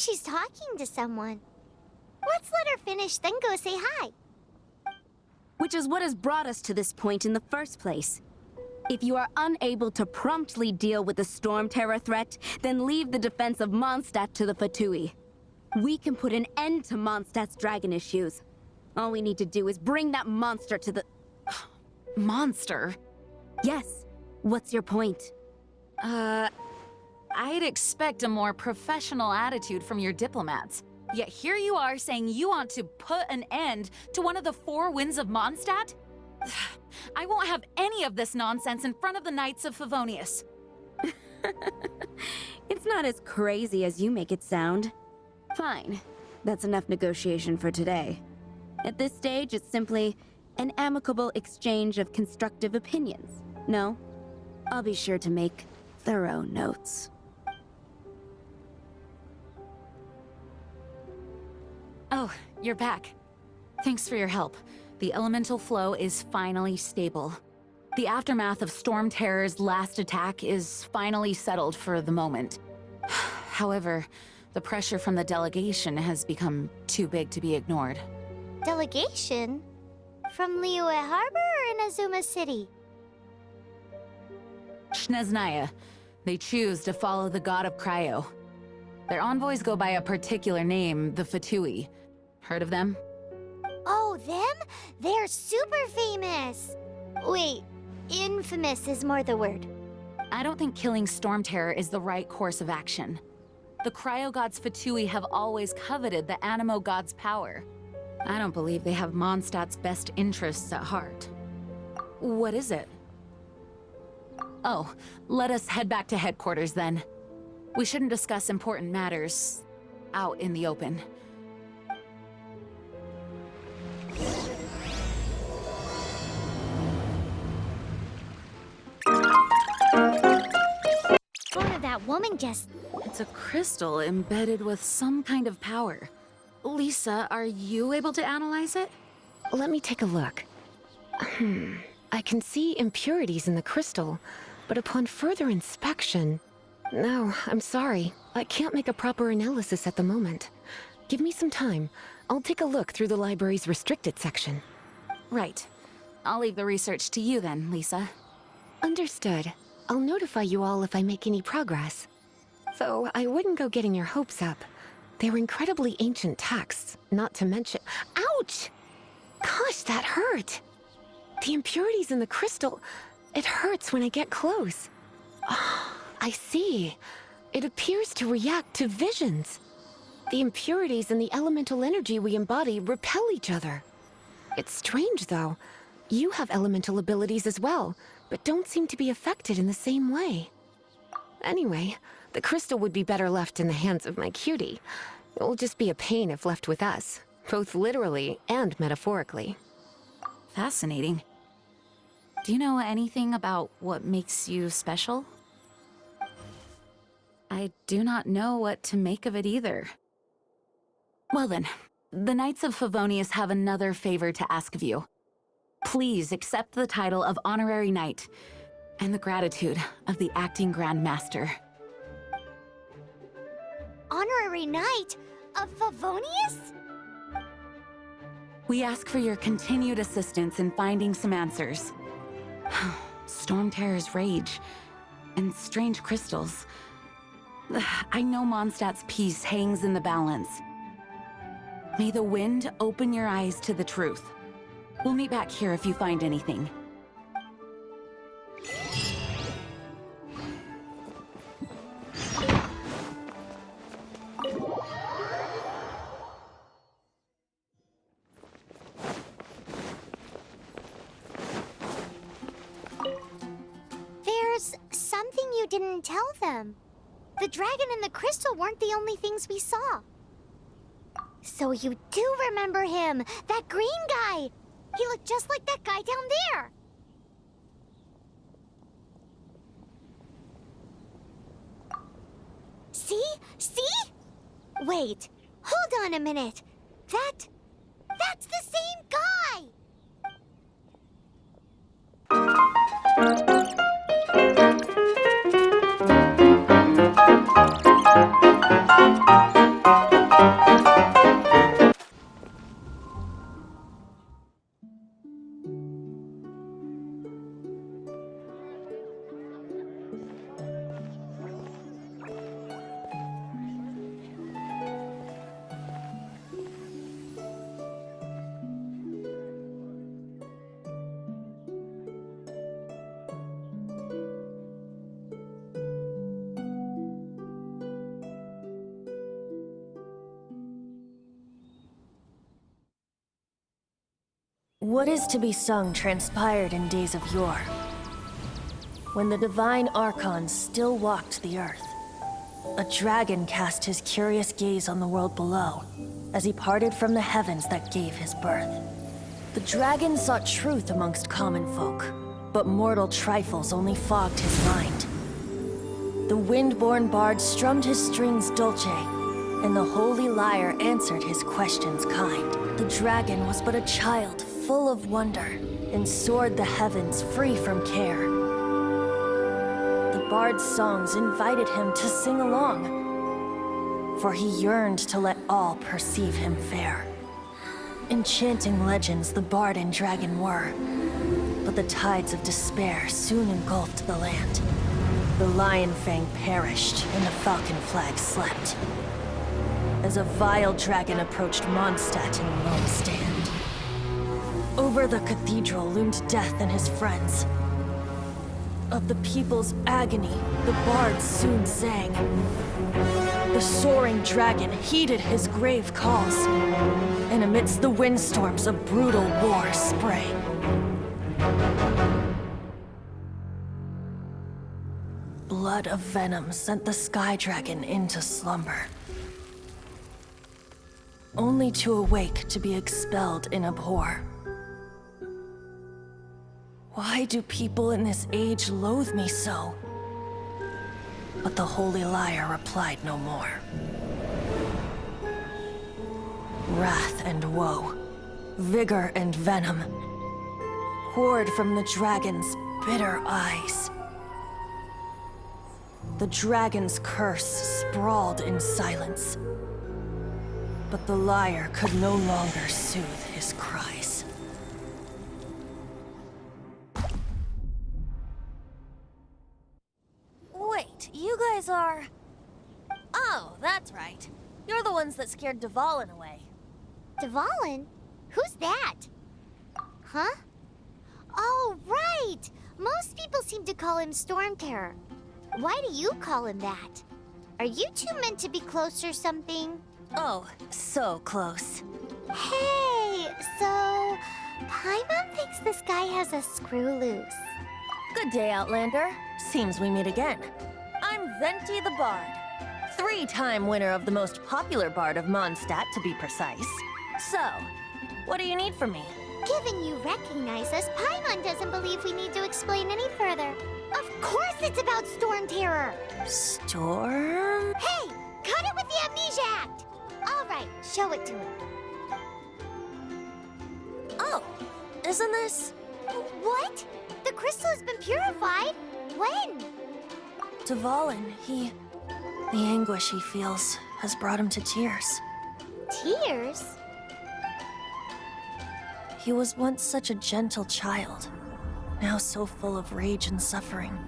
she's talking to someone. Let's let her finish, then go say hi. Which is what has brought us to this point in the first place. If you are unable to promptly deal with the Storm Terror threat, then leave the defense of Mondstadt to the Fatui. We can put an end to Mondstadt's dragon issues. All we need to do is bring that monster to the... Monster? Yes. What's your point? I'd expect a more professional attitude from your diplomats. Yet here you are saying you want to put an end to one of the four winds of Mondstadt? I won't have any of this nonsense in front of the Knights of Favonius. It's not as crazy as you make it sound. Fine. That's enough negotiation for today. At this stage, it's simply an amicable exchange of constructive opinions. No? I'll be sure to make thorough notes. Oh, you're back. Thanks for your help. The elemental flow is finally stable. The aftermath of Storm Terror's last attack is finally settled for the moment. However, the pressure from the delegation has become too big to be ignored. Delegation? From Liyue Harbor or Inazuma City? Shneznaya. They choose to follow the god of Cryo. Their envoys go by a particular name, the Fatui. Heard of them? Oh, them? They're super famous! Wait, infamous is more the word. I don't think killing Storm Terror is the right course of action. The Cryo God's Fatui have always coveted the Animo God's power. I don't believe they have Mondstadt's best interests at heart. What is it? Oh, let us head back to headquarters then. We shouldn't discuss important matters out in the open. One of that woman just... It's a crystal embedded with some kind of power. Lisa, are you able to analyze it? Let me take a look. I can see impurities in the crystal, but upon further inspection... No, I'm sorry. I can't make a proper analysis at the moment. Give me some time. I'll take a look through the library's restricted section. Right. I'll leave the research to you then, Lisa. Understood. I'll notify you all if I make any progress. Though I wouldn't go getting your hopes up. They're incredibly ancient texts, not to mention... Ouch! Gosh, that hurt! The impurities in the crystal... It hurts when I get close. Oh, I see. It appears to react to visions. The impurities and the elemental energy we embody repel each other. It's strange, though. You have elemental abilities as well, but don't seem to be affected in the same way. Anyway, the crystal would be better left in the hands of my cutie. It will just be a pain if left with us, both literally and metaphorically. Fascinating. Do you know anything about what makes you special? I do not know what to make of it either. Well then, the Knights of Favonius have another favor to ask of you. Please accept the title of Honorary Knight, and the gratitude of the Acting Grand Master. Honorary Knight of Favonius? We ask for your continued assistance in finding some answers. Storm Terror's rage, and strange crystals. I know Mondstadt's peace hangs in the balance. May the wind open your eyes to the truth. We'll meet back here if you find anything. There's something you didn't tell them. The dragon and the crystal weren't the only things we saw. So you do remember him, that green guy. He looked just like that guy down there. See? See? Wait, hold on a minute. That's the same guy! What is to be sung transpired in days of yore, when the divine archons still walked the earth. A dragon cast his curious gaze on the world below, as he parted from the heavens that gave his birth. The dragon sought truth amongst common folk, but mortal trifles only fogged his mind. The wind-born bard strummed his strings dulce, and the holy lyre answered his questions kind. The dragon was but a child full of wonder, and soared the heavens free from care. The bard's songs invited him to sing along, for he yearned to let all perceive him fair. Enchanting legends the bard and dragon were, but the tides of despair soon engulfed the land. The lion fang perished, and the falcon flag slept, as a vile dragon approached Mondstadt in lone stand. Over the cathedral loomed death and his friends. Of the people's agony, the bards soon sang. The soaring dragon heeded his grave calls, and amidst the windstorms a brutal war sprang. Blood of venom sent the sky dragon into slumber, only to awake to be expelled in abhor. Why do people in this age loathe me so? But the holy lyre replied no more. Wrath and woe, vigor and venom, poured from the dragon's bitter eyes. The dragon's curse sprawled in silence, but the lyre could no longer soothe his cries. Wait, you guys are... Oh, that's right. You're the ones that scared Dvalin away. Dvalin? Who's that? Huh? Oh, right! Most people seem to call him Storm Terror. Why do you call him that? Are you two meant to be close or something? Oh, so close. Hey, so... Paimon thinks this guy has a screw loose. Good day, Outlander. Seems we meet again. I'm Venti the Bard. 3-time winner of the most popular bard of Mondstadt, to be precise. So, what do you need from me? Given you recognize us, Paimon doesn't believe we need to explain any further. Of course it's about Storm Terror! Storm? Hey! Cut it with the Amnesia Act! Alright, show it to him. Oh, isn't this... What? The crystal has been purified? When? Dvalin, the anguish he feels has brought him to tears. Tears? He was once such a gentle child, now so full of rage and suffering.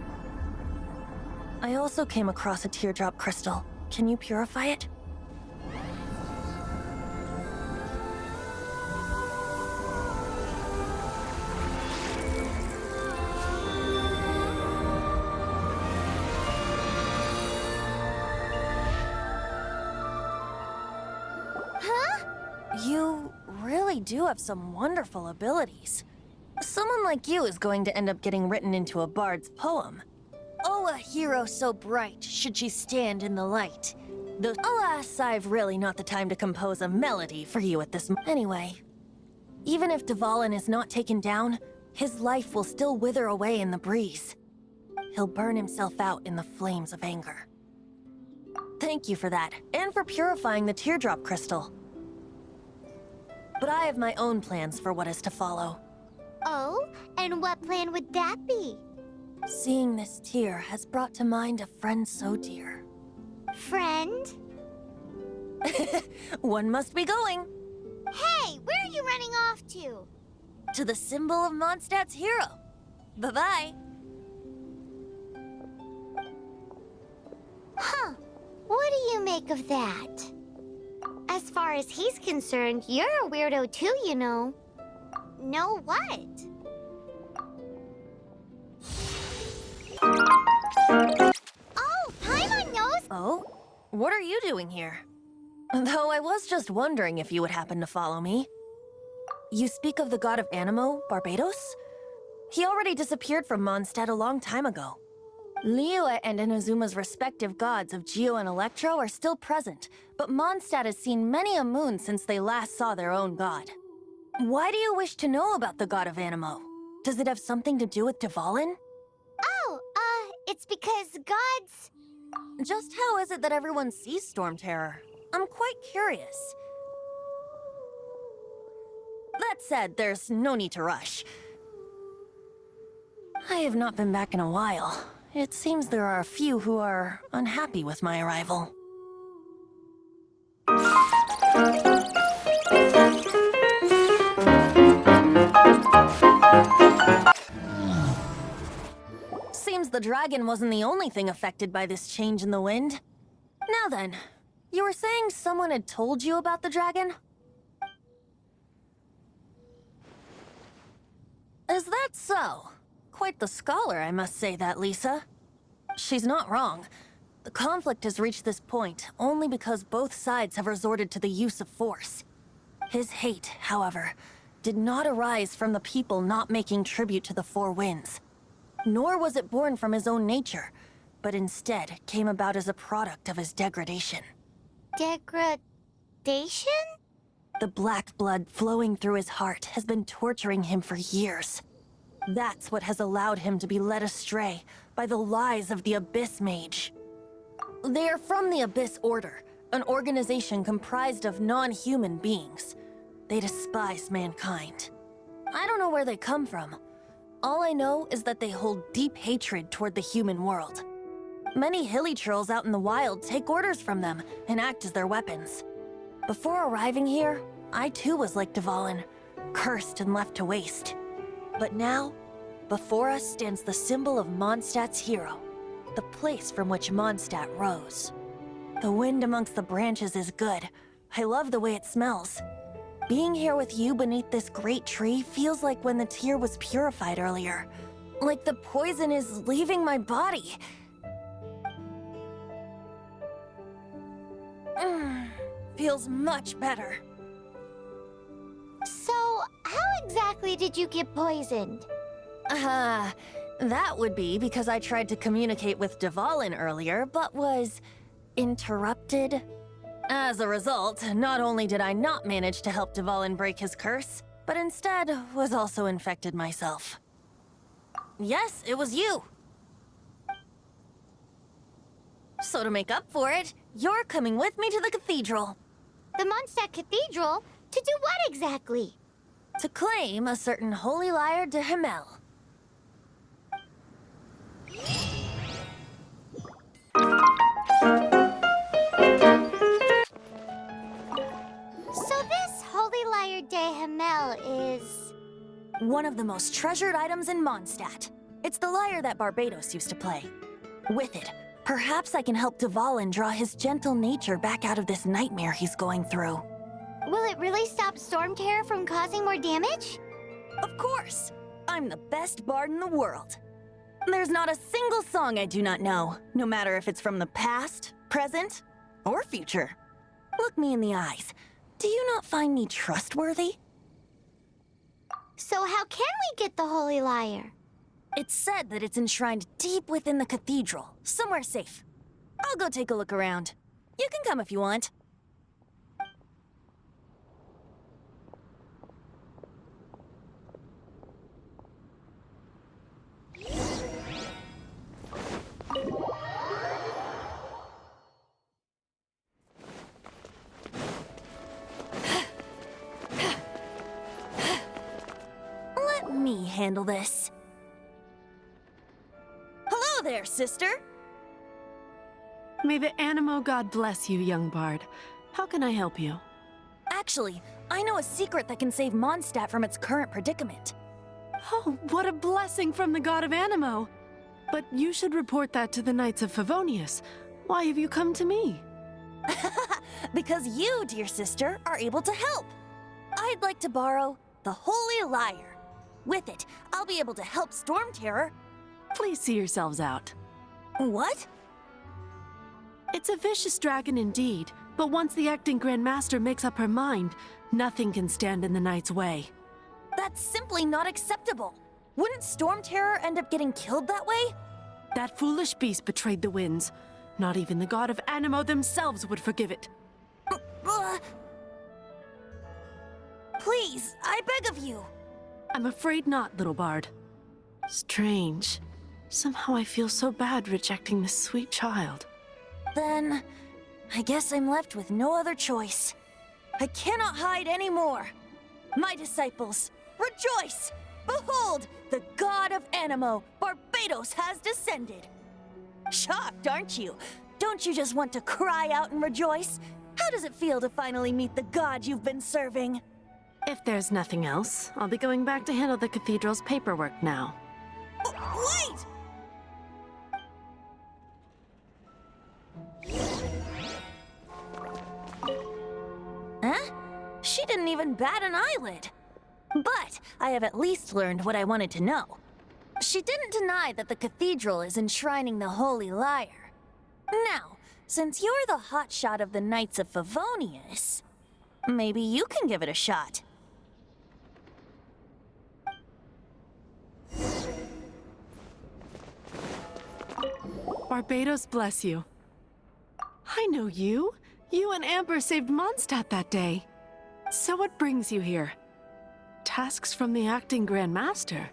I also came across a teardrop crystal. Can you purify it? Huh? You really do have some wonderful abilities. Someone like you is going to end up getting written into a bard's poem. Oh, a hero so bright, should she stand in the light. Though, alas, I've really not the time to compose a melody for you at this Anyway, even if Dvalin is not taken down, his life will still wither away in the breeze. He'll burn himself out in the flames of anger. Thank you for that, and for purifying the teardrop crystal. But I have my own plans for what is to follow. Oh, and what plan would that be? Seeing this tear has brought to mind a friend so dear. Friend? One must be going. Hey, where are you running off to? To the symbol of Mondstadt's hero. Bye-bye. Huh. What do you make of that? As far as he's concerned, you're a weirdo too, you know. Know what? Oh, Paimon knows! Oh? What are you doing here? Though I was just wondering if you would happen to follow me. You speak of the god of Anemo, Barbados? He already disappeared from Mondstadt a long time ago. Liyue and Inazuma's respective gods of Geo and Electro are still present, but Mondstadt has seen many a moon since they last saw their own god. Why do you wish to know about the god of Anemo? Does it have something to do with Dvalin? Oh, it's because gods... Just how is it that everyone sees Storm Terror? I'm quite curious. That said, there's no need to rush. I have not been back in a while. It seems there are a few who are unhappy with my arrival. Seems the dragon wasn't the only thing affected by this change in the wind. Now then, you were saying someone had told you about the dragon? Is that so? Quite the scholar, I must say that, Lisa. She's not wrong. The conflict has reached this point only because both sides have resorted to the use of force. His hate, however, did not arise from the people not making tribute to the Four Winds. Nor was it born from his own nature, but instead came about as a product of his degradation. Degradation? The black blood flowing through his heart has been torturing him for years. That's what has allowed him to be led astray by the lies of the Abyss Mage. They are from the Abyss Order, an organization comprised of non-human beings. They despise mankind. I don't know where they come from. All I know is that they hold deep hatred toward the human world. Many hilly trolls out in the wild take orders from them and act as their weapons. Before arriving here, I too was like Dvalin, cursed and left to waste. But now, before us stands the symbol of Mondstadt's hero, the place from which Mondstadt rose. The wind amongst the branches is good. I love the way it smells. Being here with you beneath this great tree feels like when the tear was purified earlier. Like the poison is leaving my body. Feels much better. So, how exactly did you get poisoned? That would be because I tried to communicate with Dvalin earlier, but was interrupted. As a result, not only did I not manage to help Dvalin break his curse, but instead was also infected myself. Yes, it was you. So to make up for it, you're coming with me to the cathedral. The Mondstadt Cathedral? To do what exactly? To claim a certain holy lyre de Himmel. So this holy lyre de Himmel is... one of the most treasured items in Mondstadt. It's the lyre that Barbados used to play. With it, perhaps I can help Dvalin draw his gentle nature back out of this nightmare he's going through. Will it really stop Storm Terror from causing more damage? Of course! I'm the best bard in the world. There's not a single song I do not know, no matter if it's from the past, present, or future. Look me in the eyes. Do you not find me trustworthy? So how can we get the holy lyre? It's said that it's enshrined deep within the cathedral, somewhere safe. I'll go take a look around. You can come if you want. Let me handle this. Hello there, sister! May the Anemo god bless you, young bard. How can I help you? Actually, I know a secret that can save Mondstadt from its current predicament. Oh, what a blessing from the god of Anemo! But you should report that to the Knights of Favonius. Why have you come to me? Because you, dear sister, are able to help. I'd like to borrow the Holy Lyre. With it, I'll be able to help Storm Terror. Please see yourselves out. What? It's a vicious dragon indeed, but once the acting Grand Master makes up her mind, nothing can stand in the Knight's way. That's simply not acceptable. Wouldn't Storm Terror end up getting killed that way? That foolish beast betrayed the winds. Not even the god of Anemo themselves would forgive it. Please, I beg of you. I'm afraid not, little bard. Strange. Somehow I feel so bad rejecting this sweet child. Then, I guess I'm left with no other choice. I cannot hide anymore. My disciples, rejoice! Behold, the god of Anemo, Barbados, has descended. Shocked, aren't you? Don't you just want to cry out and rejoice? How does it feel to finally meet the god you've been serving? If there's nothing else, I'll be going back to handle the cathedral's paperwork now. Wait! Huh? She didn't even bat an eyelid. But I have at least learned what I wanted to know. She didn't deny that the cathedral is enshrining the Holy Lyre. Now, since you're the hotshot of the Knights of Favonius, maybe you can give it a shot. Barbados bless you. I know you. You and Amber saved Mondstadt that day. So what brings you here? Tasks from the acting Grand Master?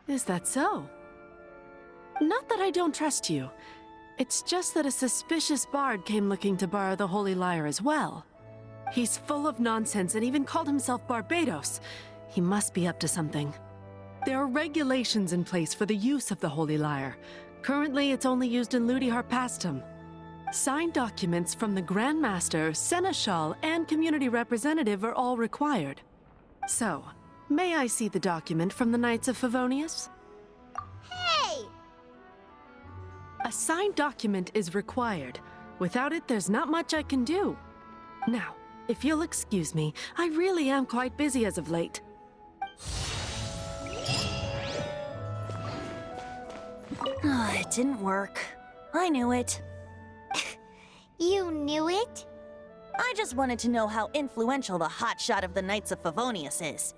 Is that so? Not that I don't trust you. It's just that a suspicious bard came looking to borrow the Holy Lyre as well. He's full of nonsense and even called himself Barbados. He must be up to something. There are regulations in place for the use of the Holy Lyre. Currently, it's only used in Ludi Harpastum. Signed documents from the Grand Master, Seneschal, and Community Representative are all required. So, may I see the document from the Knights of Favonius? Hey! A signed document is required. Without it, there's not much I can do. Now, if you'll excuse me, I really am quite busy as of late. It didn't work. I knew it. You knew it? I just wanted to know how influential the hotshot of the Knights of Favonius is.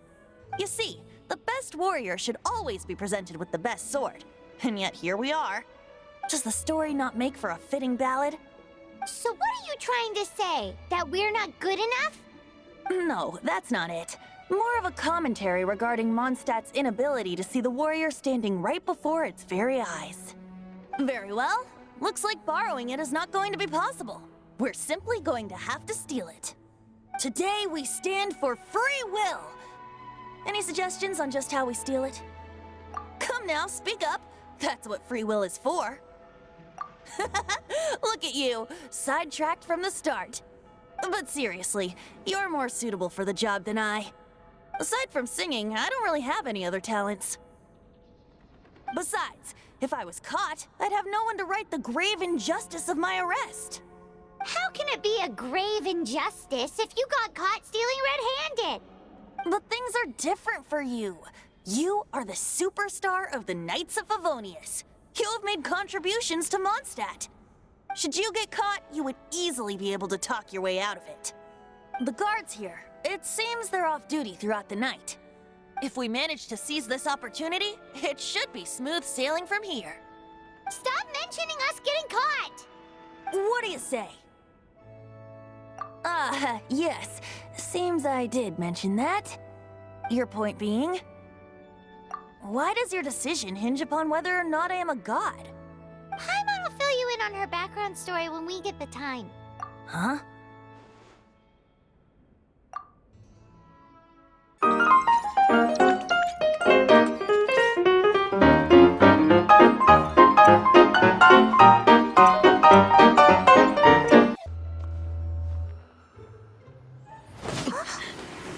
You see, the best warrior should always be presented with the best sword. And yet here we are. Does the story not make for a fitting ballad? So what are you trying to say? That we're not good enough? No, that's not it. More of a commentary regarding Mondstadt's inability to see the warrior standing right before its very eyes. Very well. Looks like borrowing it is not going to be possible. We're simply going to have to steal it. Today we stand for free will. Any suggestions on just how we steal it? Come now, speak up. That's what free will is for. Look at you, sidetracked from the start. But seriously, you're more suitable for the job than I. Aside from singing, I don't really have any other talents. Besides, if I was caught, I'd have no one to right the grave injustice of my arrest. How can it be a grave injustice if you got caught stealing red-handed? But things are different for you. You are the superstar of the Knights of Favonius. You have made contributions to Mondstadt. Should you get caught, you would easily be able to talk your way out of it. The guards here, it seems they're off duty throughout the night. If we manage to seize this opportunity, it should be smooth sailing from here. Stop mentioning us getting caught! What do you say? Yes. Seems I did mention that. Your point being? Why does your decision hinge upon whether or not I am a god? Paimon will fill you in on her background story when we get the time. Huh?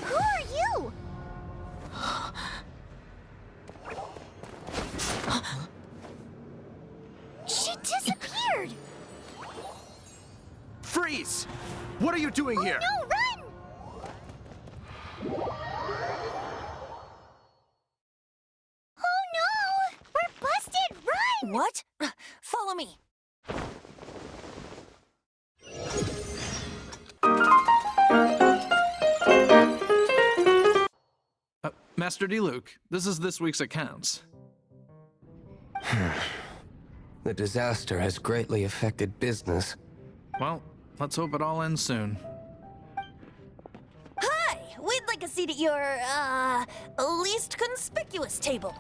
Who are you? She disappeared! Freeze! What are you doing here? No, run! Oh no! We're busted! Run! What? Follow me. Master D-Luke, this is this week's accounts. The disaster has greatly affected business. Well, let's hope it all ends soon. Hi! We'd like a seat at your, least conspicuous table.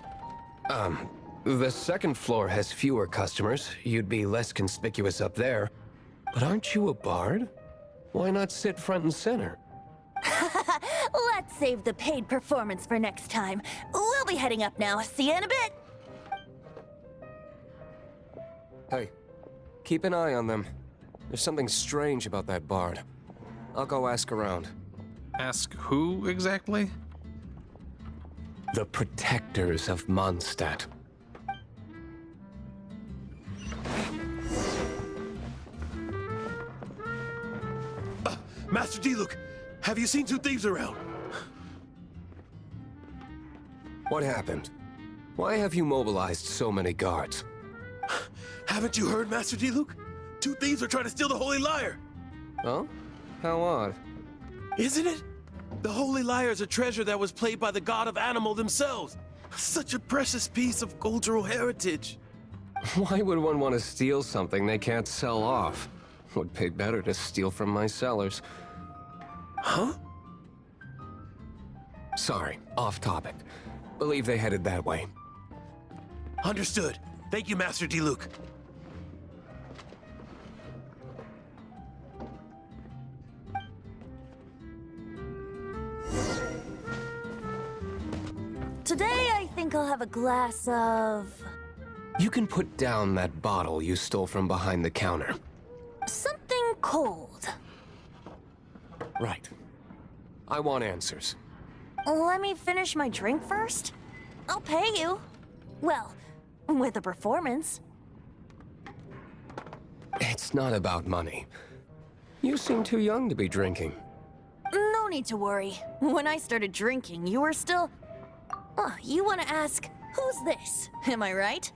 The second floor has fewer customers. You'd be less conspicuous up there. But aren't you a bard? Why not sit front and center? Let's save the paid performance for next time. We'll be heading up now. See you in a bit. Hey, keep an eye on them. There's something strange about that bard. I'll go ask around. Ask who exactly? The protectors of Mondstadt. Master D-Luke, have you seen two thieves around? What happened? Why have you mobilized so many guards? Haven't you heard, Master D-Luke? Two thieves are trying to steal the Holy Lyre. Oh? How odd. Isn't it? The Holy Lyre is a treasure that was played by the god of animal themselves. Such a precious piece of cultural heritage. Why would one want to steal something they can't sell off? Would pay better to steal from my sellers. Huh? Sorry, off topic. Believe they headed that way. Understood. Thank you, Master D-Luke. Today, I think I'll have a glass of... You can put down that bottle you stole from behind the counter. something cold. Right. I want answers. Let me finish my drink first. I'll pay you. Well, with a performance. It's not about money. You seem too young to be drinking. No need to worry. When I started drinking, you were still... Oh, you want to ask, who's this? Am I right?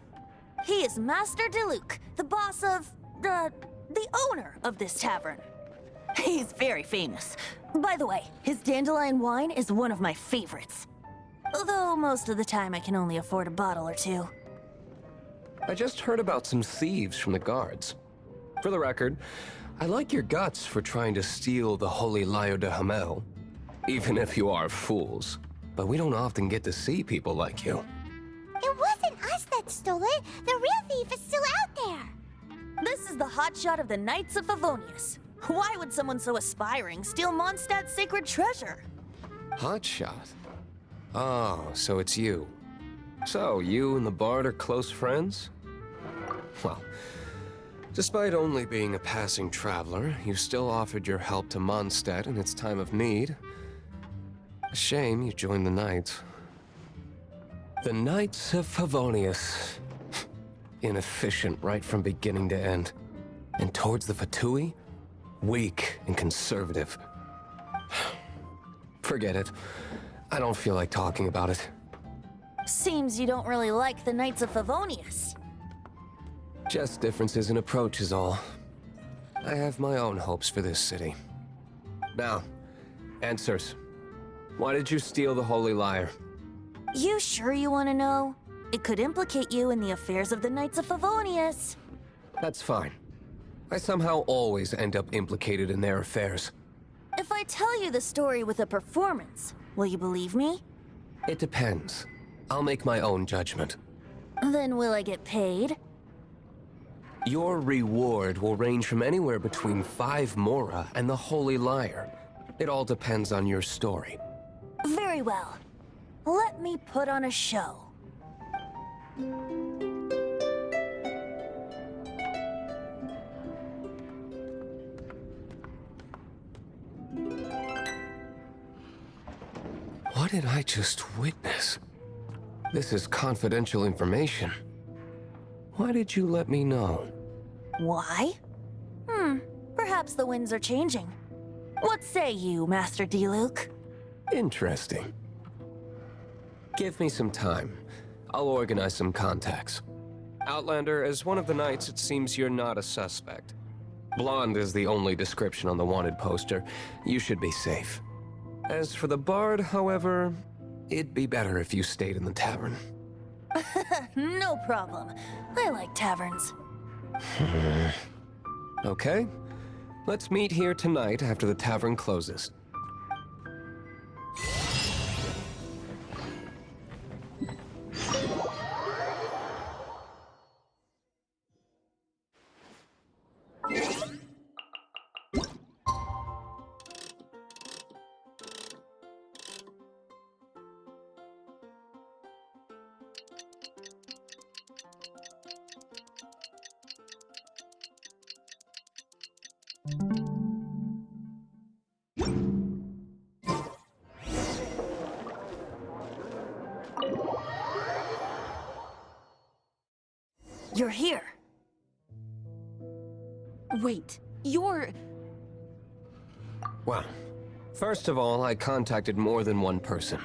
He is Master D-Luke, the boss of... the owner of this tavern. He's very famous. By the way, his dandelion wine is one of my favorites. Although most of the time I can only afford a bottle or two. I just heard about some thieves from the guards. For the record, I like your guts for trying to steal the Holy Lyre de Hamel. Even if you are fools. But we don't often get to see people like you. It wasn't us that stole it. The real thief is still out there. This is the hotshot of the Knights of Favonius. Why would someone so aspiring steal Mondstadt's sacred treasure? Hotshot? Oh, so it's you. So, you and the Bard are close friends? Well, despite only being a passing traveler, you still offered your help to Mondstadt in its time of need. A shame you joined the Knights. The Knights of Favonius. Inefficient right from beginning to end. And towards the Fatui, weak and conservative. Forget it. I don't feel like talking about it. Seems you don't really like the Knights of Favonius. Just differences in approach is all. I have my own hopes for this city. Now, answers. Why did you steal the Holy Lyre? You sure you want to know? It could implicate you in the affairs of the Knights of Favonius. That's fine. I somehow always end up implicated in their affairs. If I tell you the story with a performance, will you believe me? It depends. I'll make my own judgment. Then will I get paid? Your reward will range from anywhere between 5 Mora and the Holy Lyre. It all depends on your story. Very well. Let me put on a show. What did I just witness? This is confidential information. Why did you let me know? Why? Perhaps the winds are changing. What say you, Master D-Luke? Interesting. Give me some time. I'll organize some contacts. Outlander, as one of the knights, it seems you're not a suspect. Blonde is the only description on the wanted poster. You should be safe. As for the Bard, however, it'd be better if you stayed in the tavern. No problem. I like taverns. Okay. Let's meet here tonight after the tavern closes. You're here. Wait, you're... Well, first of all, I contacted more than one person.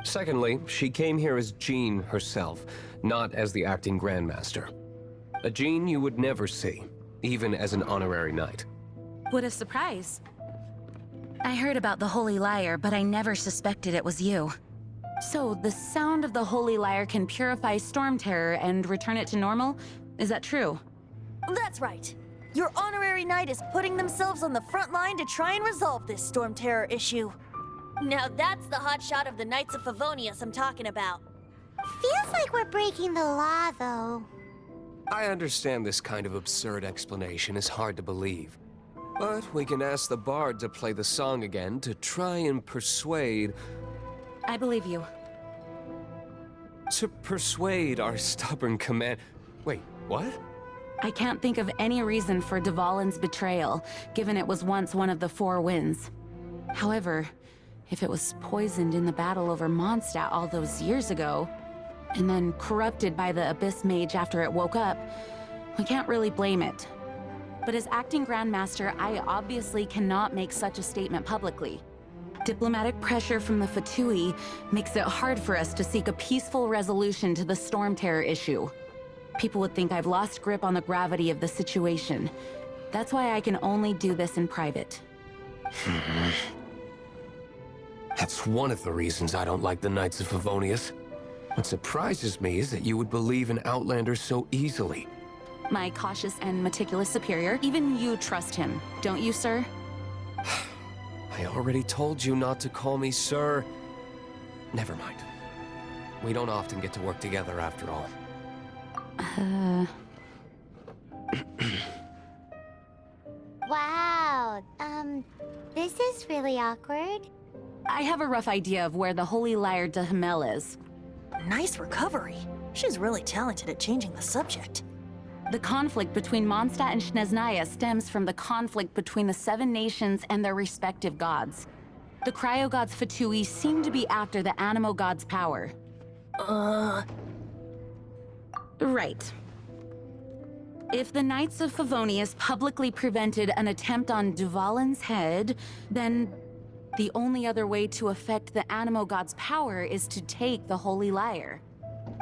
Secondly, she came here as Jean herself, not as the acting Grandmaster. A Jean you would never see, even as an honorary knight. What a surprise. I heard about the Holy Lyre, but I never suspected it was you. So, the sound of the Holy Lyre can purify Storm Terror and return it to normal? Is that true? That's right. Your honorary knight is putting themselves on the front line to try and resolve this Storm Terror issue. Now that's the hotshot of the Knights of Favonius I'm talking about. Feels like we're breaking the law, though. I understand this kind of absurd explanation is hard to believe. But we can ask the bard to play the song again to try and persuade... I believe you. To persuade our stubborn command... Wait, what? I can't think of any reason for Dvalin's betrayal, given it was once one of the Four Winds. However, if it was poisoned in the battle over Mondstadt all those years ago, and then corrupted by the Abyss Mage after it woke up, we can't really blame it. But as acting Grandmaster, I obviously cannot make such a statement publicly. Diplomatic pressure from the Fatui makes it hard for us to seek a peaceful resolution to the Storm Terror issue. People would think I've lost grip on the gravity of the situation. That's why I can only do this in private. That's one of the reasons I don't like the Knights of Favonius. What surprises me is that you would believe in Outlanders so easily. My cautious and meticulous superior, even you trust him, don't you, sir? I already told you not to call me sir. Never mind. We don't often get to work together after all. Wow, this is really awkward. I have a rough idea of where the Holy Lyre de Himmel is. Nice recovery. She's really talented at changing the subject. The conflict between Mondstadt and Snezhnaya stems from the conflict between the Seven Nations and their respective gods. The cryo-gods Fatui seem to be after the Animo god's power. Right. If the Knights of Favonius publicly prevented an attempt on Dvalin's head, then the only other way to affect the Animo god's power is to take the Holy Lyre.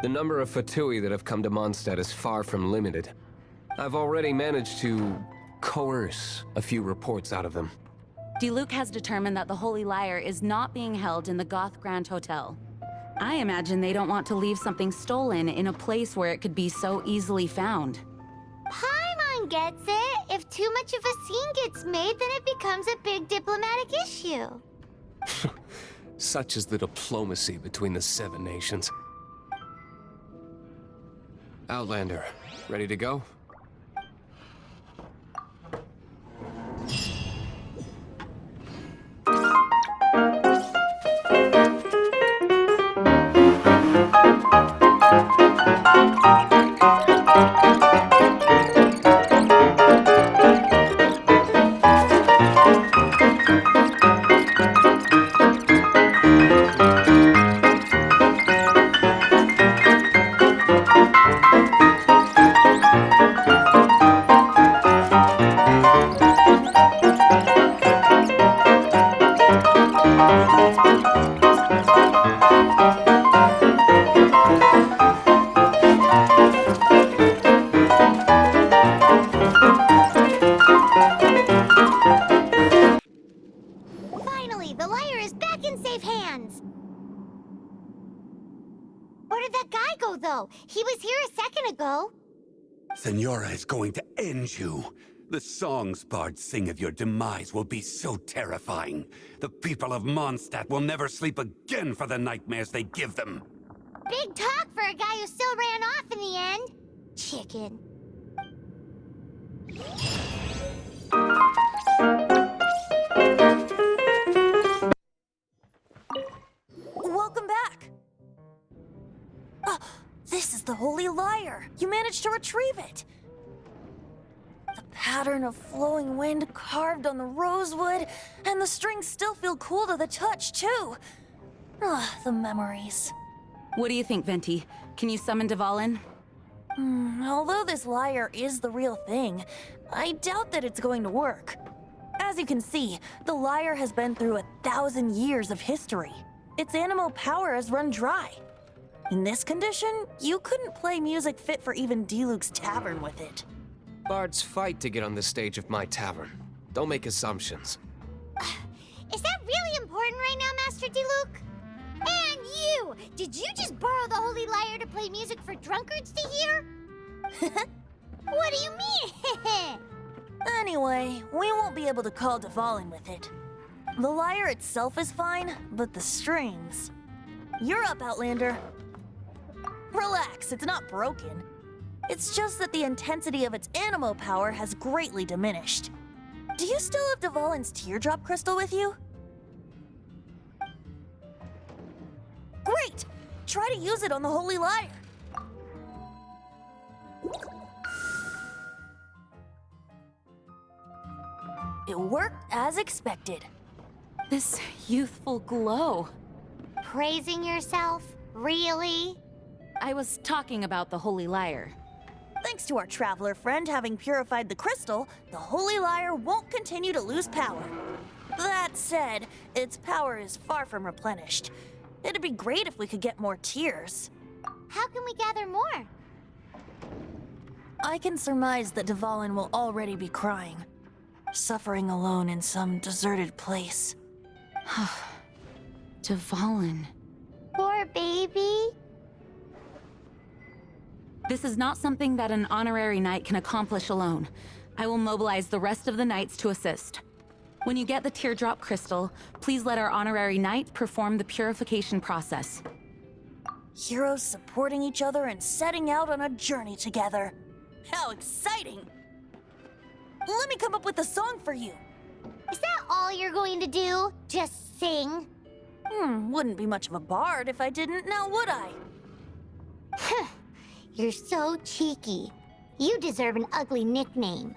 The number of Fatui that have come to Mondstadt is far from limited. I've already managed to coerce a few reports out of them. Diluc has determined that the Holy Lyre is not being held in the Goth Grand Hotel. I imagine they don't want to leave something stolen in a place where it could be so easily found. Paimon gets it. If too much of a scene gets made, then it becomes a big diplomatic issue. Such is the diplomacy between the Seven Nations. Outlander, ready to go? Finally, the lyre is back in safe hands. Where'd that guy go, though? He was here a second ago. Senora is going to end you. The songs bards sing of your demise will be so terrifying. The people of Mondstadt will never sleep again for the nightmares they give them. Big talk for a guy who still ran off in the end. Chicken. Welcome back. This is the Holy Lyre. You managed to retrieve it. The pattern of flowing wind carved on the rosewood, and the strings still feel cool to the touch, too. The memories. What do you think, Venti? Can you summon Dvalin? Although this lyre is the real thing, I doubt that it's going to work. As you can see, the lyre has been through 1,000 years of history. Its animal power has run dry. In this condition, you couldn't play music fit for even D-Luke's tavern with it. Bards fight to get on the stage of my tavern. Don't make assumptions. Is that really important right now, Master D-Luke? And you! Did you just borrow the Holy Lyre to play music for drunkards to hear? What do you mean? Anyway, we won't be able to call Dvalin with it. The lyre itself is fine, but the strings... You're up, Outlander. Relax, it's not broken. It's just that the intensity of its animo power has greatly diminished. Do you still have Dvalin's teardrop crystal with you? Great! Try to use it on the Holy Lyre. It worked as expected. This youthful glow. Praising yourself? Really? I was talking about the Holy Lyre. Thanks to our traveler friend having purified the crystal, the Holy Lyre won't continue to lose power. That said, its power is far from replenished. It'd be great if we could get more tears. How can we gather more? I can surmise that Dvalin will already be crying, suffering alone in some deserted place. Dvalin. Poor baby. This is not something that an honorary knight can accomplish alone. I will mobilize the rest of the knights to assist. When you get the teardrop crystal, please let our honorary knight perform the purification process. Heroes supporting each other and setting out on a journey together. How exciting! Let me come up with a song for you. Is that all you're going to do? Just sing? Wouldn't be much of a bard if I didn't, now would I? You're so cheeky. You deserve an ugly nickname.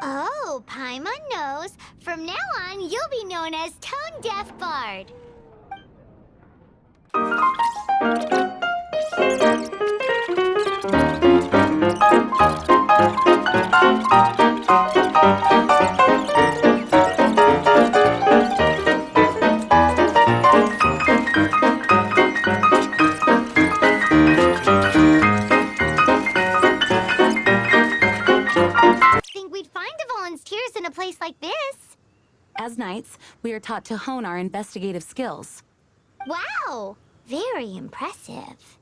Oh, Paimon knows. From now on, you'll be known as Tone Deaf Bard. Think we'd find Dvalin's tears in a place like this? As knights, we are taught to hone our investigative skills. Wow, very impressive.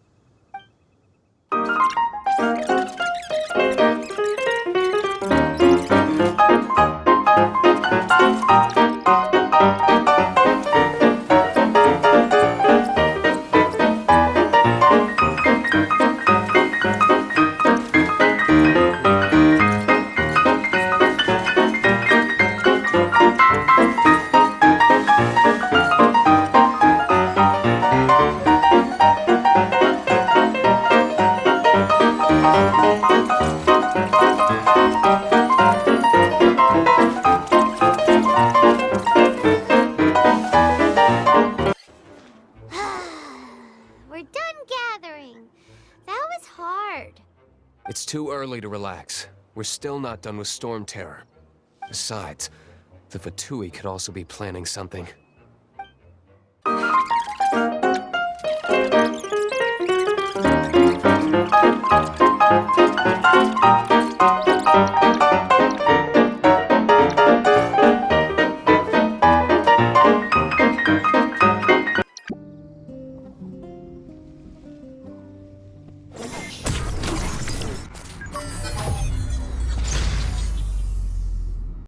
We're done gathering. That was hard. It's too early to relax. We're still not done with Storm Terror. Besides, the Fatui could also be planning something.